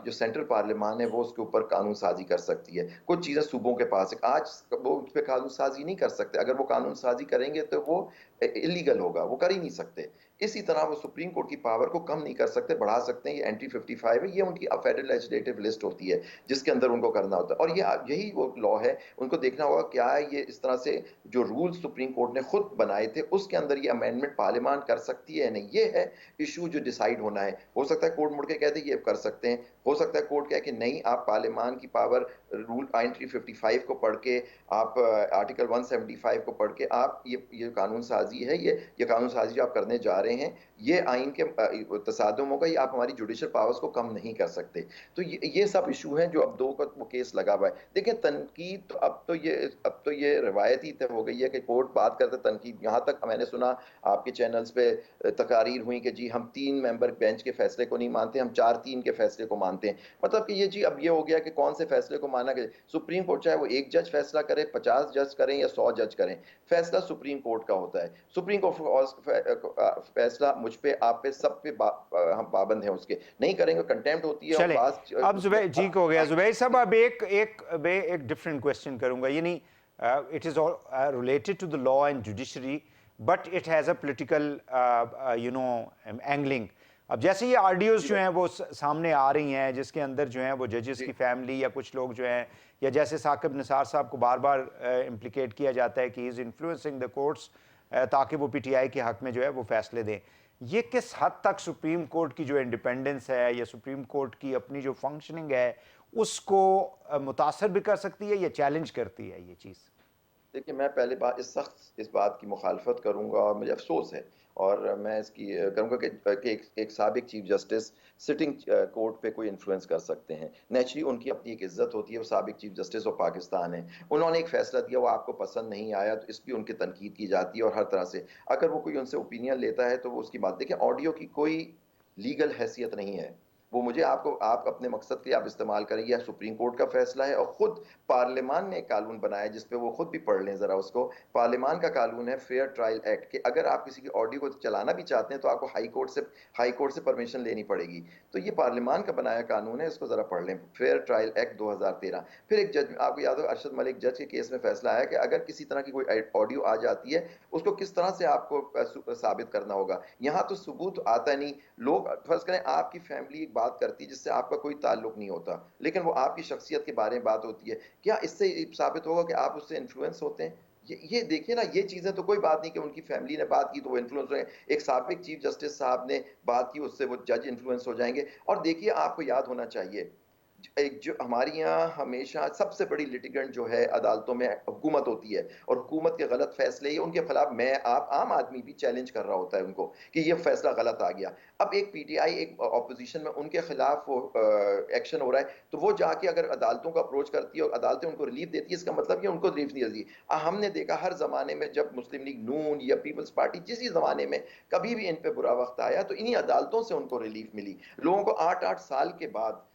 जो सेंट्रल पार्लियामान है वो उसके ऊपर कानून साजी कर सकती है। कुछ चीजें सूबों के पास है, आज वो उस पर कानून साजी नहीं कर सकते। अगर वो कानून साजी करेंगे तो वो इलीगल होगा, वो कर ही नहीं सकते। इसी तरह वो सुप्रीम कोर्ट की पावर को कम नहीं कर सकते, बढ़ा सकते हैं। ये एंटी 55 है, ये उनकी फेडरल लेजिस्लेटिव लिस्ट होती है जिसके अंदर उनको करना होता है। और ये यही वो लॉ है, उनको देखना होगा क्या है ये इस तरह से जो रूल सुप्रीम कोर्ट ने खुद बनाए थे उसके अंदर ये अमेंडमेंट पार्लियामान कर सकती है नहीं। ये है इशू जो डिसाइड होना है। हो सकता है कोर्ट मुड़ के कहते ये कर सकते हैं, हो सकता है कोर्ट कहे कि नहीं, आप पार्लियामान की पावर रूल आइन 355 को पढ़ के, आप आर्टिकल 175 को पढ़ के आप ये कानून साजी है, ये कानून साजी जो आप करने जा रहे हैं ये आइन के तसादुम होगा, ये आप हमारी जुडिशल पावर्स को कम नहीं कर सकते। तो ये सब इशू हैं जो अब 2 का वो केस लगा हुआ है। देखिए तनकीद तो अब तो ये रवायती तय हो गई है कि कोर्ट बात करते तनकीद। यहाँ तक मैंने सुना आपके चैनल्स पे तकारीर हुई कि जी हम 3 मेंबर बेंच के फैसले को नहीं मानते, हम 4-3 के फैसले को मानते हैं। मतलब कि ये जी अब ये हो गया कि कौन से फैसले को माना गया। सुप्रीम कोर्ट चाहे वो 1 जज फैसला करे, 50 जज करें या 100 जज करें, फैसला सुप्रीम कोर्ट का होता है। सुप्रीम कोर्ट फैसला मुझ पे, आप पे, सब पे हम पाबंद हैं, उसके नहीं करेंगे कंटेम्प्ट होती है। और चले अब जुबैर जी को हो गया। जुबैर साहब अब एक डिफरेंट क्वेश्चन करूंगा, यानी it is related to the law and judiciary but it has a political angling. अब जैसे ये आरडीओज जो हैं वो सामने आ रही हैं जिसके अंदर जो हैं वो जजेस की फैमिली या कुछ लोग जो हैं, या जैसे साकिब निसार साहब को बार बार इम्प्लिकेट किया जाता है कि he is influencing the courts ताकि वो पीटीआई के हक में जो है वो फैसले दें। ये किस हद तक सुप्रीम कोर्ट की जो इंडिपेंडेंस है या सुप्रीम कोर्ट की अपनी जो फंक्शनिंग है उसको मुतासर भी कर सकती है या चैलेंज करती है ये चीज़? देखिए मैं पहले बात इस बात की मुखालफत करूंगा और मुझे अफसोस है, और मैं इसकी करूंगा कि एक साबिक चीफ जस्टिस सिटिंग कोर्ट पे कोई इन्फ्लुएंस कर सकते हैं। नेचुरली उनकी अपनी एक इज्जत होती है, वो साबिक चीफ जस्टिस ऑफ पाकिस्तान है, उन्होंने एक फैसला दिया, वो आपको पसंद नहीं आया तो इस पर उनकी तनकीद की जाती है। और हर तरह से अगर वो कोई उनसे ओपिनियन लेता है तो वो उसकी बात। देखिए ऑडियो की कोई लीगल हैसियत नहीं है, वो मुझे आप अपने मकसद के लिए आप इस्तेमाल करें। यह सुप्रीम कोर्ट का फैसला है और खुद पार्लियामान ने एक कानून बनाया जिस पे वो खुद भी पढ़ लें ज़रा उसको। पार्लियामान का कानून है फेयर ट्रायल एक्ट, कि अगर आप किसी की ऑडियो को चलाना भी चाहते हैं तो आपको हाई कोर्ट से परमिशन लेनी पड़ेगी। तो ये पार्लियामान का बनाया कानून है, इसको ज़रा पढ़ लें, फेयर ट्रायल एक्ट 2013। फिर एक जज, आपको याद हो अरशद मलिक जज के केस में फैसला आया कि अगर किसी तरह की कोई ऑडियो आ जाती है उसको किस तरह से आपको साबित करना होगा। यहाँ तो सबूत आता नहीं। लोग फर्ज करें आपकी फैमिली एक बात करती है जिससे आपका कोई ताल्लुक नहीं होता, लेकिन वो आपकी शख्सियत के बारे में बात होती है, क्या इससे साबित होगा कि आप उससे इन्फ्लुएंस होते हैं? ये देखिए ना, ये चीजें तो कोई बात नहीं कि उनकी फैमिली ने बात की तो वो इन्फ्लुएंस हुए। एक साबिक चीफ जस्टिस साहब ने बात की, उससे वो जज इन्फ्लुएंस हो जाएंगे। और देखिए आपको याद होना चाहिए एक जो हमारे यहाँ हमेशा सबसे बड़ी लिटिगेंट जो है अदालतों में हुकूमत होती है, और हुकूमत के गलत फैसले ये उनके खिलाफ मैं आप आम आदमी भी चैलेंज कर रहा होता है उनको कि ये फैसला गलत आ गया। अब एक पीटीआई एक ऑपोजिशन में उनके खिलाफ वो एक्शन हो रहा है, तो वो जाके अगर अदालतों को अप्रोच करती है और अदालतें उनको रिलीफ देती है, इसका मतलब ये उनको रिलीफ नहीं देती। हमने देखा हर जमाने में जब मुस्लिम लीग नून या पीपल्स पार्टी जिस जमाने में कभी भी इन पे बुरा वक्त आया तो इन्हीं अदालतों से उनको रिलीफ मिली। लोगों को 8-8 साल के बाद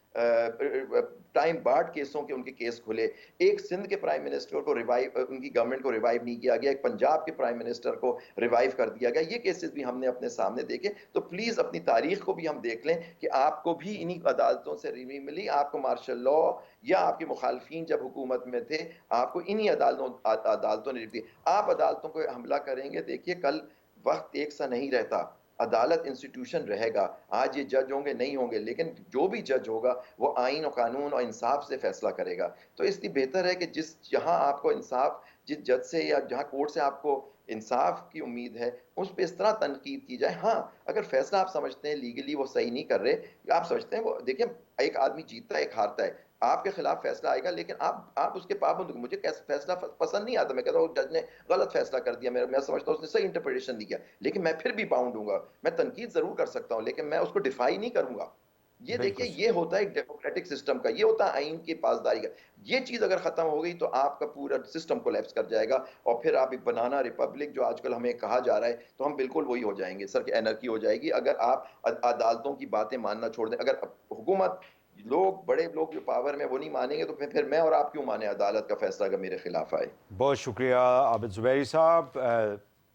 टाइम बार्ड केसों के उनके केस खुले। एक सिंध के प्राइम मिनिस्टर को रिवाइव, उनकी गवर्नमेंट को रिवाइव नहीं किया गया, एक पंजाब के प्राइम मिनिस्टर को रिवाइव कर दिया गया। ये केसेस भी हमने अपने सामने देखे। तो प्लीज अपनी तारीख को भी हम देख लें कि आपको भी इन्हीं अदालतों से रिलीफ मिली। आपको मार्शल लॉ या आपके मुखालफीन जब हुकूमत में थे, आपको इन्हीं अदालतों ने रिलीफ दी। आप अदालतों को हमला करेंगे, देखिए कल वक्त एक सा नहीं रहता। अदालत इंस्टीट्यूशन रहेगा। आज ये जज होंगे नहीं होंगे, लेकिन जो भी जज होगा वो आइन और कानून और इंसाफ से फैसला करेगा। तो इसलिए बेहतर है कि जहां आपको इंसाफ, जिस जज से या जहां कोर्ट से आपको इंसाफ की उम्मीद है, उस पर इस तरह तनकीद की जाए। हाँ, अगर फैसला आप समझते हैं लीगली वो सही नहीं कर रहे, आप समझते हैं वो, देखिए एक आदमी जीतता है एक हारता है। आपके खिलाफ फैसला आएगा, लेकिन आप उसके पाबंद हो। मुझे कैसे फैसला पसंद नहीं आता, मैं कहता हूँ जज ने गलत फैसला कर दिया, मैं समझता हूँ उसने सही इंटरप्रिटेशन नहीं किया, लेकिन मैं फिर भी बाउंड हूंगा। मैं तनकीद जरूर कर सकता हूँ, लेकिन मैं उसको डिफाई नहीं करूंगा। ये देखिए, बिल्कुल। ये होता है एक डेमोक्रेटिक सिस्टम का, ये होता है आइन की पासदारी का। ये चीज अगर खत्म हो गई तो आपका पूरा सिस्टम कोलैप्स कर जाएगा, और फिर आप एक बनाना रिपब्लिक जो आजकल हमें कहा जा रहा है, तो हम बिल्कुल वही हो जाएंगे सर, की एनर्की हो जाएगी अगर आप अदालतों की बातें मानना छोड़ दें। अगर हुकूमत, लोग, बड़े लोग जो पावर में वो नहीं मानेंगे, तो फिर मैं और आप क्यों माने अदालत का फैसला अगर मेरे खिलाफ आए। बहुत शुक्रिया आबिद ज़ुबैरी साहब,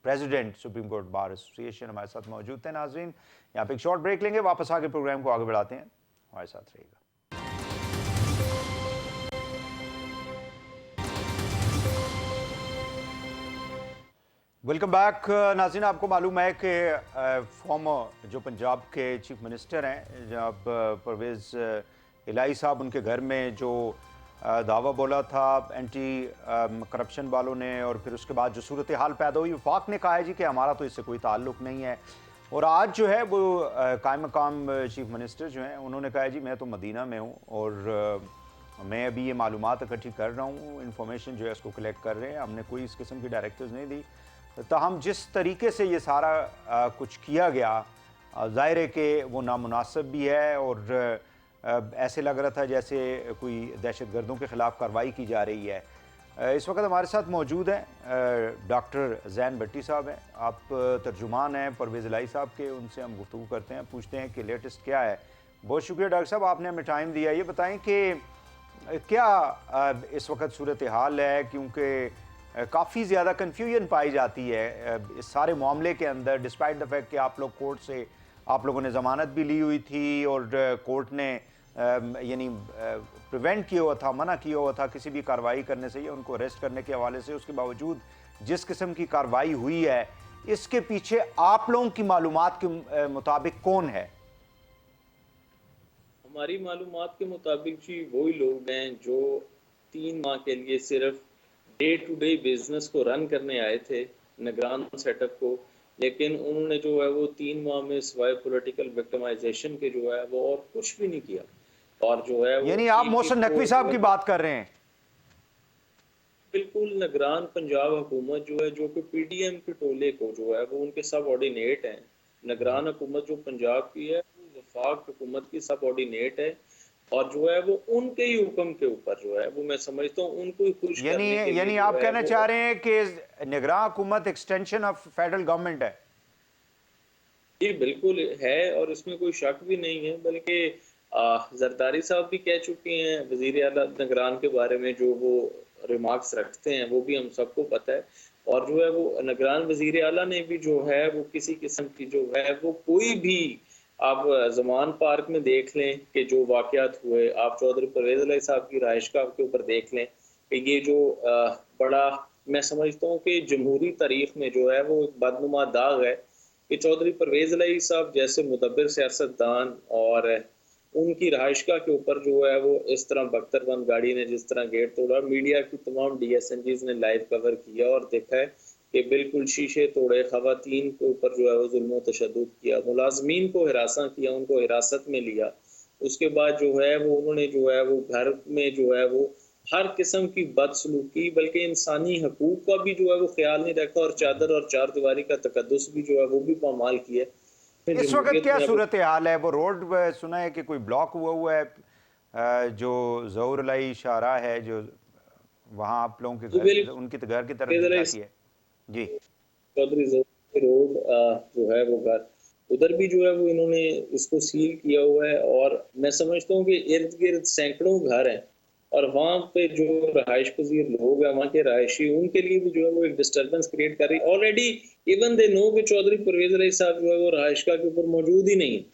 president supreme court bar association हमारे साथ मौजूद थे। नाजरीन, यहाँ पे एक शॉर्ट ब्रेक लेंगे, वापस आके प्रोग्राम को आगे बढ़ाते हैं, हमारे साथ रहिएगा। Welcome back. नाज़रीन, आपको मालूम है कि फॉर्मर जो पंजाब के चीफ मिनिस्टर हैं, जब परवेज़ इलाही साहब, उनके घर में जो दावा बोला था एंटी करप्शन वालों ने, और फिर उसके बाद जो सूरत हाल पैदा हुई, वफाक ने कहा है जी कि हमारा तो इससे कोई ताल्लुक़ नहीं है। और आज जो है वो कायम मकाम चीफ मिनिस्टर जो हैं, उन्होंने कहा है जी मैं तो मदीना में हूँ और मैं अभी ये मालूमात इकट्ठी कर रहा हूँ, इन्फॉर्मेशन जो है इसको कलेक्ट कर रहे हैं, हमने कोई इस किस्म की डायरेक्टिव्स नहीं दी। ताहम जिस तरीके से ये सारा कुछ किया गया, ज़ाहिर है कि वो नामुनासिब भी है, और ऐसे लग रहा था जैसे कोई दहशतगर्दों के ख़िलाफ़ कार्रवाई की जा रही है। इस वक्त हमारे साथ मौजूद हैं डॉक्टर ज़ैन भट्टी साहब हैं, आप तर्जुमान हैं परवेज़ इलाही साहब के, उनसे हम गुफ्तगू करते हैं, पूछते हैं कि लेटेस्ट क्या है। बहुत शुक्रिया डॉक्टर साहब, आपने हमें टाइम दिया। ये बताएं कि क्या इस वक्त सूरत हाल है, क्योंकि काफ़ी ज़्यादा कन्फ्यूजन पाई जाती है इस सारे मामले के अंदर, डिस्पाइट द फैक्ट कि आप लोग कोर्ट से, आप लोगों ने ज़मानत भी ली हुई थी और कोर्ट ने यानी प्रिवेंट किया हुआ था, मना किया हुआ था किसी भी कार्रवाई करने से या उनको अरेस्ट करने के हवाले से। उसके बावजूद जिस किस्म की कार्रवाई हुई है, इसके पीछे आप लोगों की मालूमात के मुताबिक कौन है? हमारी मालूमात के मुताबिक जी वही लोग हैं जो 3 माह के लिए सिर्फ डे टू डे बिजनेस को रन करने आए थे, निगरान सेटअप को, लेकिन उन्होंने जो है वो 3 माह में सिवाय पॉलिटिकल विक्टिमाइजेशन के जो है वो और कुछ भी नहीं किया। और जो है वो यानी आप मोहसिन नकवी साहब की बात कर रहे हैं? बिल्कुल, निगरान पंजाब हुकूमत जो है, जो कि पीडीएम के टोले को जो है वो उनके सबऑर्डिनेट हैं। निगरान हुकूमत जो पंजाब की है वो वफाक हुकूमत की सबऑर्डिनेट है, और जो है वो उनके ही हुक्म के ऊपर जो है वो मैं समझता हूँ उनको ही खुश करने के लिए। यानी आप कहना चाह रहे हैं कि निगरान हुकूमत एक्सटेंशन ऑफ फेडरल गवर्नमेंट है? जी बिल्कुल है, और इसमें कोई शक भी नहीं है। बल्कि जरदारी साहब भी कह चुके हैं वजीर आला निगरान के बारे में, जो वो रिमार्क्स रखते हैं वो भी हम सबको पता है। और जो है वो निगरान वजीर आला ने भी जो है वो किसी किस्म की जो है वो कोई भी, आप जमान पार्क में देख लें कि जो वाक़यात हुए, आप चौधरी परवेज़ इलाही साहब की रहायशगाह के ऊपर देख लें कि ये जो बड़ा, मैं समझता हूँ कि जमहूरी तारीख में जो है वो एक बदनुमा दाग है कि चौधरी परवेज़ इलाही साहब जैसे मुदब्बिर सियासतदान और उनकी रहायशगाह के ऊपर जो है वो इस तरह बख्तरबंद गाड़ी ने जिस तरह गेट तोड़ा, मीडिया की तमाम DSNGs ने लाइव कवर किया और देखा है कि बिल्कुल शीशे तोड़े, खवातीन के ऊपर जो है वो जुल्म तशद्दुद किया, मुलाजमीन को हिरासा किया, उनको हिरासत में लिया, उसके बाद जो है वो उन्होंने जो है वो घर में जो है वो हर किस्म की बदसलूकी, बल्कि इंसानी हकूक का भी जो है वो ख्याल नहीं रखा, और चादर और चार दीवारी का तकद्दुस भी जो है वो भी पामाल किया। इस वक्त क्या में अब सूरत हाल है? वो रोड सुना है कि कोई ब्लॉक हुआ है, जो ज़हूर शाहरा है, जो वहाँ आप लोगों के घर, उनकी घर की तरफ जो जाती है। जी, चौधरी रोड जो है वो घर, उधर भी जो है वो इन्होंने इसको सील किया हुआ है, और मैं समझता हूँ कि इर्द गिर्द सैकड़ों घर हैं, और वहाँ पे जो रहायश पजीर लोग हैं, वहाँ के रहायशी, उनके लिए भी जो है वो एक डिस्टर्बेंस क्रिएट कर रही है ऑलरेडी। इवन दे नो कि चौधरी परवेज इलाही साहब जो है वो रहायशगाह के ऊपर मौजूद ही नहीं है,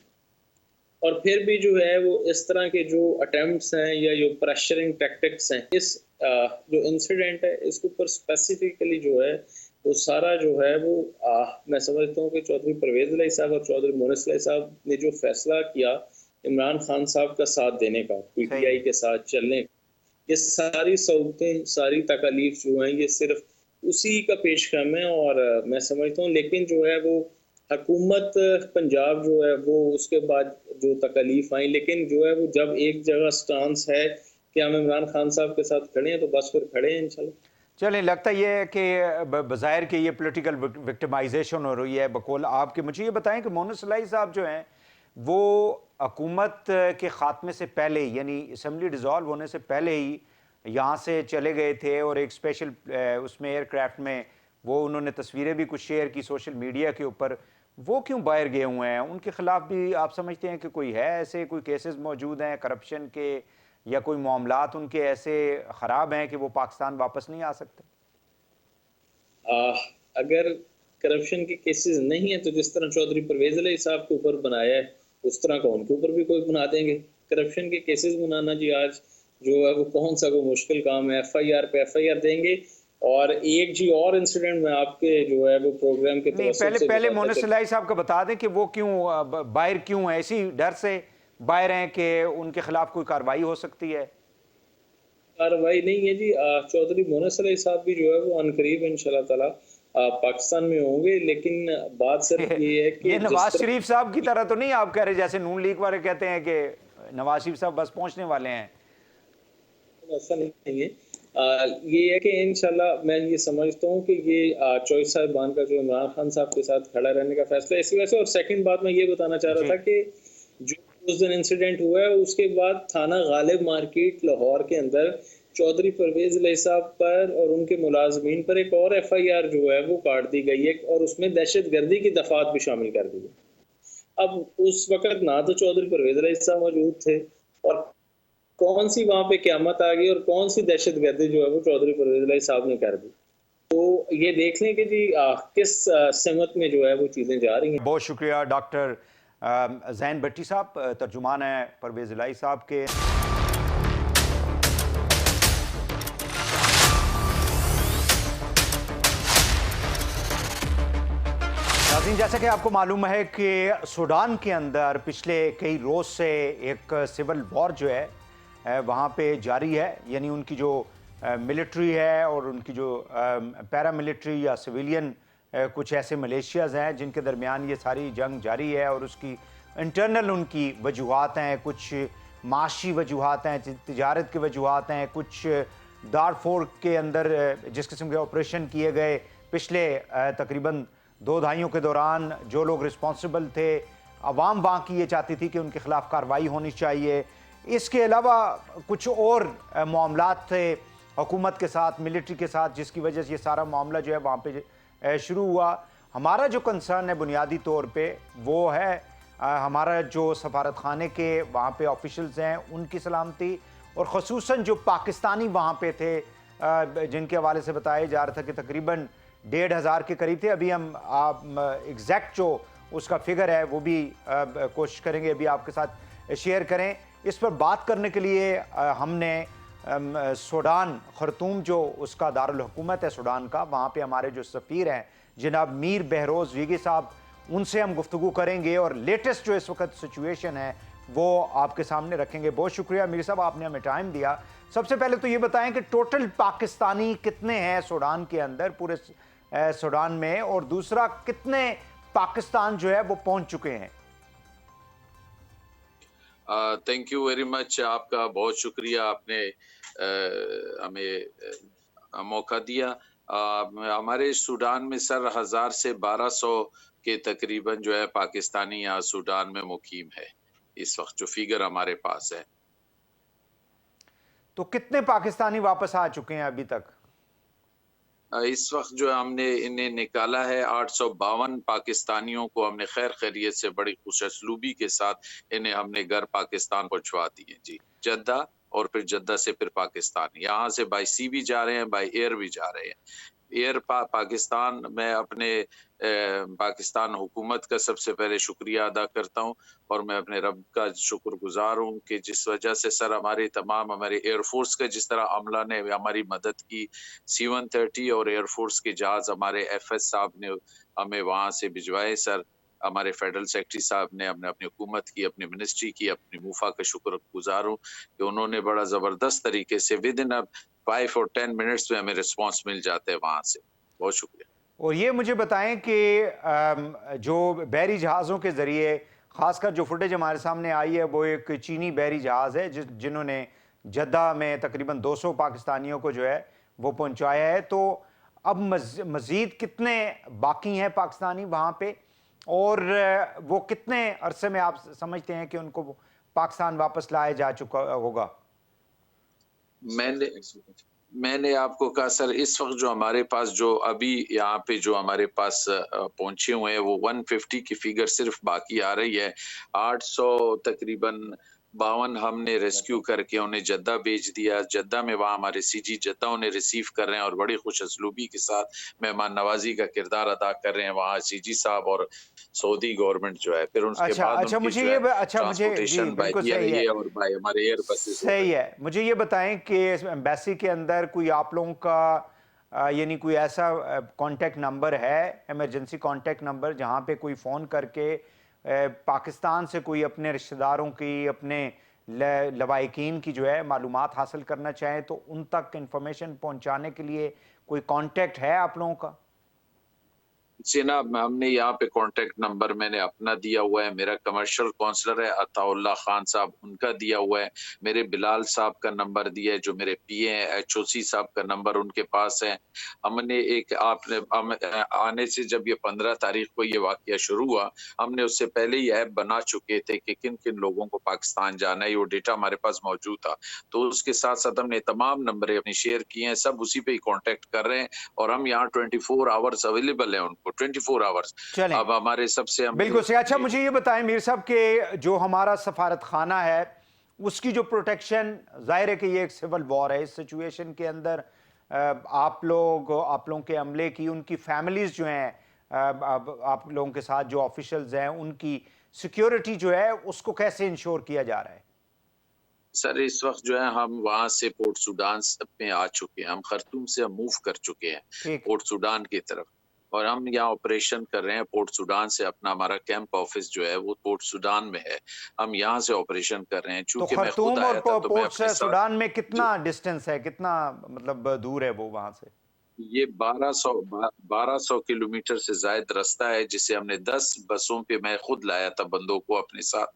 और फिर भी जो है वो इस तरह के जो अटेम्प्ट्स हैं या जो प्रेशरिंग टैक्टिक्स हैं, इस जो इंसिडेंट है इसके ऊपर स्पेसिफिकली जो है वो सारा जो है वो मैं समझता हूँ कि चौधरी परवेज इलाही साहब और चौधरी मोनिस इलाही साहब ने जो फैसला किया इमरान खान साहब का साथ देने का, पीटीआई के साथ चलने का, ये सारी सहूलतें, सारी तकालीफ जो हैं ये सिर्फ उसी का पेशखम है। और मैं समझता हूँ, लेकिन जो है वो हुकूमत पंजाब जो है वो उसके बाद जो तकालीफ आई, लेकिन जो है वो जब एक जगह स्टांस है कि हम इमरान खान साहब के साथ खड़े हैं, तो बस फिर खड़े हैं इंशाल्लाह। चलें, लगता ये है कि बज़ाहिर कि ये पॉलिटिकल विक्टिमाइजेशन हो रही है बकौल आपके। मुझे ये बताएं कि मोनिस इलाही साहब जो हैं वो हुकूमत के ख़ात्मे से पहले, यानी असम्बली डिज़ोल्व होने से पहले ही यहाँ से चले गए थे, और एक स्पेशल उसमें एयरक्राफ्ट में वो उन्होंने तस्वीरें भी कुछ शेयर की सोशल मीडिया के ऊपर। वो क्यों बाहर गए हुए हैं? उनके ख़िलाफ़ भी आप समझते हैं कि कोई है, ऐसे कोई केसेस मौजूद हैं करप्शन के, या कोई मामलात उनके ऐसे ख़राब हैं कि वो पाकिस्तान वापस नहीं आ सकते? अगर करप्शन के केसेस नहीं है तो जिस तरह चौधरी परवेज इलाही साहब के ऊपर बनाया है उस तरह का उनके ऊपर भी कोई बना देंगे। करप्शन के केसेस बनाना जी आज जो है वो कौन सा कोई मुश्किल काम है? एफआईआर पे एफआईआर देंगे। और एक जी और इंसिडेंट में आपके जो है वो प्रोग्राम के नहीं, पहले मोनिस इलाही साहब का बता दें कि वो क्यों बाहर क्यों है, इसी डर से बाहर हैं कि उनके खिलाफ कोई कार्रवाई हो सकती है? कार्रवाई नहीं है जी। चौधरी मोनिस इलाही साहब भी जो है वो अनकरीब इंशाल्लाह ताला पाकिस्तान में होंगे, लेकिन बात सिर्फ ये है कि ये नवाज शरीफ साहब की तरह तो नहीं आप कह रहे, जैसे नून लीग वाले कहते हैं कि नवाज शरीफ साहब बस पहुंचने वाले हैं? ऐसा नहीं है। ये है कि इंशाल्लाह मैं ये समझता हूँ कि ये चॉइस साहिबान का जो इमरान खान साहब के साथ खड़ा रहने का फैसला इसी वजह से। और सेकंड बात मैं ये बताना चाह रहा था कि जो उस दिन इंसिडेंट हुआ है उसके बाद थाना गालिब मार्केट लाहौर के अंदर चौधरी परवेज इलाही साहब पर और उनके मुलाजमीन पर एक और एफआईआर जो है वो काट दी गई है, और उसमें दहशतगर्दी की दफात भी शामिल कर दी है। अब उस वक्त ना तो चौधरी परवेज इलाही साहब मौजूद थे, और कौन सी वहां पे क़यामत आ गई और कौन सी दहशतगर्दी जो है वो चौधरी परवेज इलाही साहब ने कर दी। तो ये देख लें कि जी किस सिमत में जो है वो चीज़ें जा रही हैं। बहुत शुक्रिया डॉक्टर ज़ैन भट्टी साहब, तर्जुमान है परवेज इलाही साहब के। नाज़रीन, जैसा कि आपको मालूम है कि सूडान के अंदर पिछले कई रोज़ से एक सिविल वॉर जो है वहाँ पे जारी है, यानी उनकी जो मिलिट्री है और उनकी जो पैरामिलिट्री या सिविलियन कुछ ऐसे मलेशियाज़ हैं जिनके दरमियान ये सारी जंग जारी है, और उसकी इंटरनल उनकी वजूहात हैं, कुछ माशी वजूहात हैं, तिजारत की वजूहात हैं, कुछ दारफोर के अंदर जिस किस्म के ऑपरेशन किए गए पिछले तकरीबन 2 दहाइयों के दौरान, जो लोग रिस्पॉन्सिबल थे, अवाम वहाँ की ये चाहती थी कि उनके खिलाफ कार्रवाई होनी चाहिए। इसके अलावा कुछ और मामलात थे हुकूमत के साथ, मिलिट्री के साथ, जिसकी वजह से ये सारा मामला जो है वहाँ पे शुरू हुआ। हमारा जो कंसर्न है बुनियादी तौर पे वो है हमारा जो सफारत खाने के वहाँ पे ऑफिशल्स हैं उनकी सलामती, और ख़ुसूसन जो पाकिस्तानी वहाँ पे थे जिनके हवाले से बताया जा रहा था कि तकरीबन 1500 के करीब थे। अभी हम एग्जैक्ट जो उसका फिगर है वो भी कोशिश करेंगे अभी आपके साथ शेयर करें। इस पर बात करने के लिए हमने सूडान, खरतूम जो उसका दारुल हुकूमत है सूडान का, वहाँ पे हमारे जो सफ़ीर हैं जनाब मीर बहरोज़ वीगी साहब, उनसे हम गुफ्तगू करेंगे और लेटेस्ट जो इस वक्त सिचुएशन है वो आपके सामने रखेंगे। बहुत शुक्रिया मीर साहब, आपने हमें टाइम दिया। सबसे पहले तो ये बताएं कि टोटल पाकिस्तानी कितने हैं सूडान के अंदर, पूरे सूडान में, और दूसरा कितने पाकिस्तान जो है वो पहुंच चुके हैं? थैंक यू वेरी मच, आपका बहुत शुक्रिया, आपने हमें मौका दिया। हमारे सूडान में सर 1000 से 1200 के तकरीबन जो है पाकिस्तानी यहाँ सूडान में मुकीम है इस वक्त, जो फिगर हमारे पास है। तो कितने पाकिस्तानी वापस आ चुके हैं अभी तक? इस वक्त जो हमने इन्हें निकाला है 852 पाकिस्तानियों को हमने खैर खैरियत से बड़ी खुशअस्लूबी के साथ इन्हें हमने घर पाकिस्तान पहुंचवा दिए जी, जद्दा, और फिर जद्दा से फिर पाकिस्तान, यहाँ से बाय सी भी जा रहे हैं, बाय एयर भी जा रहे हैं। पाकिस्तान, मैं अपने पाकिस्तान हुकूमत का सबसे पहले शुक्रिया अदा करता हूँ, और मैं अपने रब का शुक्रगुजार हूँ कि जिस वजह से सर हमारे एयरफोर्स का जिस तरह अमला ने हमारी मदद की, C-130 और एयरफोर्स के जहाज हमारे FS साहब ने हमें वहां से भिजवाए सर, हमारे फेडरल सेक्रेटरी साहब ने, हमने अपनी हुकूमत की, अपनी मिनिस्ट्री की, अपनी मुफा का शुक्रगुजार हूँ कि उन्होंने बड़ा जबरदस्त तरीके से विद इन 5 और 10 मिनट्स में हमें रिस्पांस मिल जाते हैं वहां से। बहुत शुक्रिया। और ये मुझे बताएं कि जो बहरी जहाज़ों के ज़रिए, ख़ासकर जो फुटेज हमारे सामने आई है वो एक चीनी बहरी जहाज़ है जिन्होंने जद्दा में तकरीबन 200 पाकिस्तानियों को जो है वो पहुंचाया है। तो अब मज़ीद कितने बाकी हैं पाकिस्तानी वहाँ पे, और वो कितने अरसे में आप समझते हैं कि उनको पाकिस्तान वापस लाया जा चुका होगा? मैंने आपको कहा सर, इस वक्त जो हमारे पास जो अभी यहाँ पे जो हमारे पास पहुंचे हुए हैं वो 150 की फिगर सिर्फ बाकी आ रही है। 800 तकरीबन 52 हमने रेस्क्यू करके उन्हें जद्दा भेज दिया। जद्दा में वहाँ हमारे CG जद्दा उन्हें रिसीव कर रहे हैं और बड़ी खुशअस्लूबी के साथ मेहमान नवाजी का किरदार अदा कर रहे हैं वहाँ CG साहब और सऊदी गवर्नमेंट जो है। फिर उसके अच्छा बाद अच्छा, उनकी मुझे जो ये है अच्छा मुझे जी ट्रांसपोर्टेशन बाय बिल्कुल सही है, एयर और बाय हमारे एयर बसेस हो सही गई। है। मुझे ये बताएं कि एम्बेसी के अंदर कोई आप लोगों का यानी कोई ऐसा कांटेक्ट नंबर है, इमरजेंसी कांटेक्ट नंबर, जहां पे कोई फ़ोन करके पाकिस्तान से कोई अपने रिश्तेदारों की, अपने लवाहिकीन की जो है मालूमात हासिल करना चाहें तो उन तक इंफॉर्मेशन पहुंचाने के लिए कोई कांटेक्ट है आप लोगों का? जनाब, हमने यहाँ पे कांटेक्ट नंबर मैंने अपना दिया हुआ है, मेरा कमर्शियल काउंसलर है अताउल्लाह खान साहब, उनका दिया हुआ है, मेरे बिलाल साहब का नंबर दिया है, जो मेरे PA हैं HOC साहब का नंबर उनके पास है। हमने एक आने से जब ये 15 तारीख को ये वाकया शुरू हुआ, हमने उससे पहले ही ऐप बना चुके थे कि किन किन लोगों को पाकिस्तान जाना है, वो डेटा हमारे पास मौजूद था। तो उसके साथ साथ हमने तमाम नंबर अपनी शेयर किए हैं, सब उसी पे ही कॉन्टेक्ट कर रहे हैं, और हम यहाँ 24 आवर्स अवेलेबल है उनको, 24 आवर्स। चलें, अब हमारे सबसे बिल्कुल सही। अच्छा मुझे ये बताएं मीर साहब कि जो हमारा सफारत खाना है उसकी जो प्रोटेक्शन, जाहिर है कि ये एक सिविल वॉर है, इस सिचुएशन के अंदर आप लोगों के अमले की, उनकी फैमिलीज जो हैं, आप लोगों के साथ जो ऑफिशियल्स हैं, उनकी सिक्योरिटी जो है उसको कैसे इंश्योर किया जा रहा है? सर इस वक्त जो है हम वहां से पोर्ट सूडान में आ चुके हैं, हम खर्तूम से मूव कर चुके हैं ठीक। पोर्ट सूडान की तरफ, और हम यहाँ ऑपरेशन कर रहे हैं पोर्ट सूडान से। अपना हमारा कैंप ऑफिस जो है वो पोर्ट सूडान में है, हम यहाँ से ऑपरेशन कर रहे हैं। तो चूंकि मैं खुद खर्तूम और आया था तो मैं पोर्ट अपने साथ सूडान में कितना डिस्टेंस है, कितना मतलब दूर है वो वहां से? ये 1200 किलोमीटर से जायद रास्ता है, जिसे हमने 10 बसों पे, मैं खुद लाया था बंदों को अपने साथ,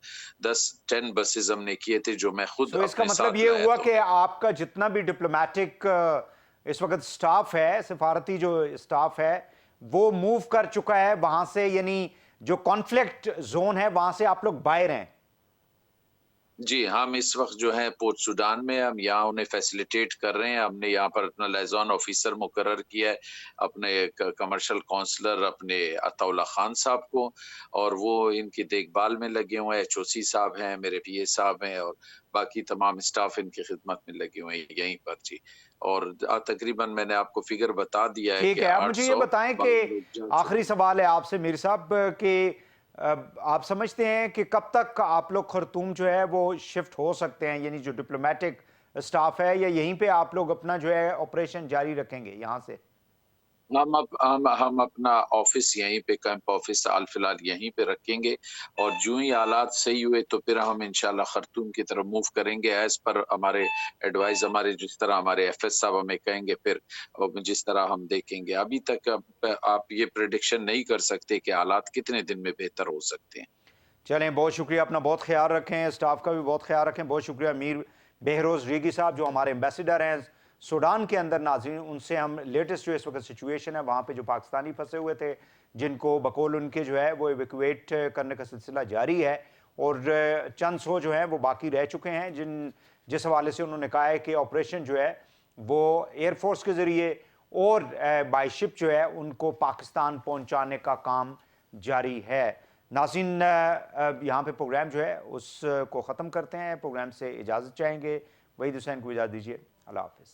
10 बसेस हमने किए थे जो मैं खुद इसका अपने मतलब साथ ये लाया हुआ था। कि आपका जितना भी डिप्लोमेटिक इस वक्त स्टाफ है, सिफारती जो स्टाफ है, वो मूव कर चुका है वहां से, यानी जो कॉन्फ्लिक्ट जोन है वहां से आप लोग बाहर हैं? जी, हम इस वक्त जो है पोर्ट सूडान में, हम यहाँ उन्हें फैसिलिटेट कर रहे हैं। हमने यहाँ पर अपना लाइजॉन ऑफिसर मुकर्रर किया है, अपने कमर्शियल काउंसलर अपने अताउल्लाह खान साहब को, और वो इनकी देखभाल में लगे हुए हैं। HOC साहब हैं, मेरे PA साहब हैं, और बाकी तमाम स्टाफ इनकी खिदमत में लगे हुए हैं यहीं पर जी। और तकरीबन मैंने आपको फिगर बता दिया है ठीक कि है। अब मुझे ये बताएं कि 852 लोग जा आखिरी चुके हैं। सवाल है आपसे मीर साहब कि आप समझते हैं कि कब तक आप लोग खर्तूम जो है वो शिफ्ट हो सकते हैं, यानी जो डिप्लोमेटिक स्टाफ है, या यहीं पे आप लोग अपना जो है ऑपरेशन जारी रखेंगे यहाँ से? हम अपना ऑफिस यहीं पे, कैंप ऑफिस हाल फिलहाल यहीं पे रखेंगे, और जो ही हालात सही हुए तो फिर हम इंशाल्लाह खर्तूम की तरफ मूव करेंगे, एज पर हमारे एडवाइस, हमारे जिस तरह हमारे FS साहब हमें कहेंगे, फिर जिस तरह हम देखेंगे। अभी तक आप ये प्रेडिक्शन नहीं कर सकते कि हालात कितने दिन में बेहतर हो सकते हैं। चलें, बहुत शुक्रिया, अपना बहुत ख्याल रखें, स्टाफ का भी बहुत ख्याल रखें। बहुत शुक्रिया मीर बेहरोज़ रीगी साहब जो हमारे एम्बेसडर हैं सूडान के अंदर। नाज़रीन, उनसे हम लेटेस्ट जो इस वक्त सिचुएशन है वहाँ पे जो पाकिस्तानी फंसे हुए थे, जिनको बकौल उनके जो है वो एवेक्यूएट करने का सिलसिला जारी है, और चंद सौ जो हैं वो बाकी रह चुके हैं, जिस हवाले से उन्होंने कहा है कि ऑपरेशन जो है वो एयरफोर्स के ज़रिए और बाई शिप जो है उनको पाकिस्तान पहुँचाने का काम जारी है। नाज़रीन, यहाँ पे प्रोग्राम जो है उसको ख़त्म करते हैं, प्रोग्राम से इजाज़त चाहेंगे। वहीद हुसैन को इजाज़त दीजिए। अल्लाह हाफ़िज़।